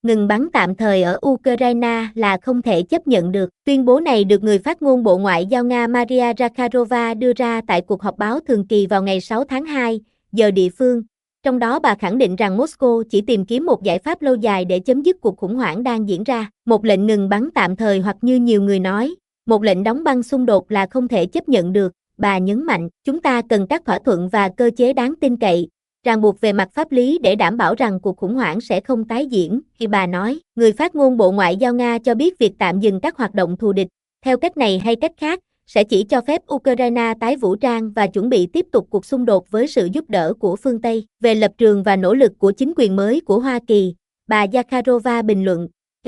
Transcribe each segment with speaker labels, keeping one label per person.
Speaker 1: ngừng bắn tạm thời ở Ukraine là không thể chấp nhận được. Tuyên bố này được người phát ngôn Bộ Ngoại giao Nga Maria Zakharova đưa ra tại cuộc họp báo thường kỳ vào ngày 6 tháng 2, giờ địa phương. Trong đó bà khẳng định rằng Moscow chỉ tìm kiếm một giải pháp lâu dài để chấm dứt cuộc khủng hoảng đang diễn ra. Một lệnh ngừng bắn tạm thời hoặc như nhiều người nói, một lệnh đóng băng xung đột là không thể chấp nhận được. Bà nhấn mạnh, chúng ta cần các thỏa thuận và cơ chế đáng tin cậy, ràng buộc về mặt pháp lý để đảm bảo rằng cuộc khủng hoảng sẽ không tái diễn, khi bà nói. Người phát ngôn Bộ Ngoại giao Nga cho biết việc tạm dừng các hoạt động thù địch, theo cách này hay cách khác, sẽ chỉ cho phép Ukraine tái vũ trang và chuẩn bị tiếp tục cuộc xung đột với sự giúp đỡ của phương Tây. Về lập trường và nỗ lực của chính quyền mới của Hoa Kỳ, bà Zakharova bình luận,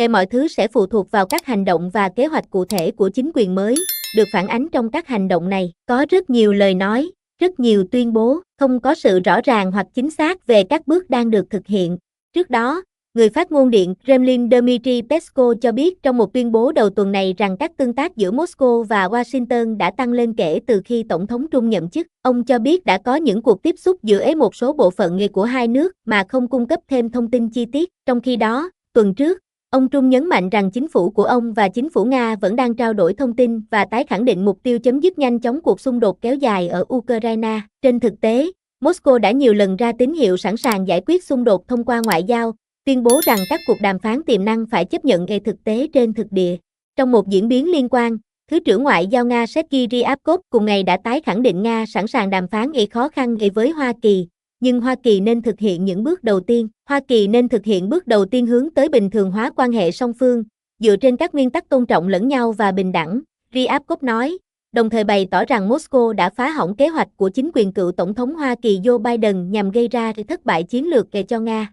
Speaker 1: mọi thứ sẽ phụ thuộc vào các hành động và kế hoạch cụ thể của chính quyền mới, được phản ánh trong các hành động này. Có rất nhiều lời nói, rất nhiều tuyên bố, không có sự rõ ràng hoặc chính xác về các bước đang được thực hiện. Trước đó, người phát ngôn Điện Kremlin Dmitry Peskov cho biết trong một tuyên bố đầu tuần này rằng các tương tác giữa Moscow và Washington đã tăng lên kể từ khi Tổng thống Trung nhậm chức. Ông cho biết đã có những cuộc tiếp xúc giữa một số bộ phận của hai nước mà không cung cấp thêm thông tin chi tiết. Trong khi đó, tuần trước, ông Trung nhấn mạnh rằng chính phủ của ông và chính phủ Nga vẫn đang trao đổi thông tin và tái khẳng định mục tiêu chấm dứt nhanh chóng cuộc xung đột kéo dài ở Ukraine. Trên thực tế, Moscow đã nhiều lần ra tín hiệu sẵn sàng giải quyết xung đột thông qua ngoại giao, tuyên bố rằng các cuộc đàm phán tiềm năng phải chấp nhận thực tế trên thực địa. Trong một diễn biến liên quan, Thứ trưởng Ngoại giao Nga Sergei Ryabkov cùng ngày đã tái khẳng định Nga sẵn sàng đàm phán khó khăn với Hoa Kỳ, nhưng Hoa Kỳ nên thực hiện những bước đầu tiên. Hoa Kỳ nên thực hiện bước đầu tiên hướng tới bình thường hóa quan hệ song phương, dựa trên các nguyên tắc tôn trọng lẫn nhau và bình đẳng, Ryabkov nói, đồng thời bày tỏ rằng Moscow đã phá hỏng kế hoạch của chính quyền cựu Tổng thống Hoa Kỳ Joe Biden nhằm gây ra thất bại chiến lược cho Nga.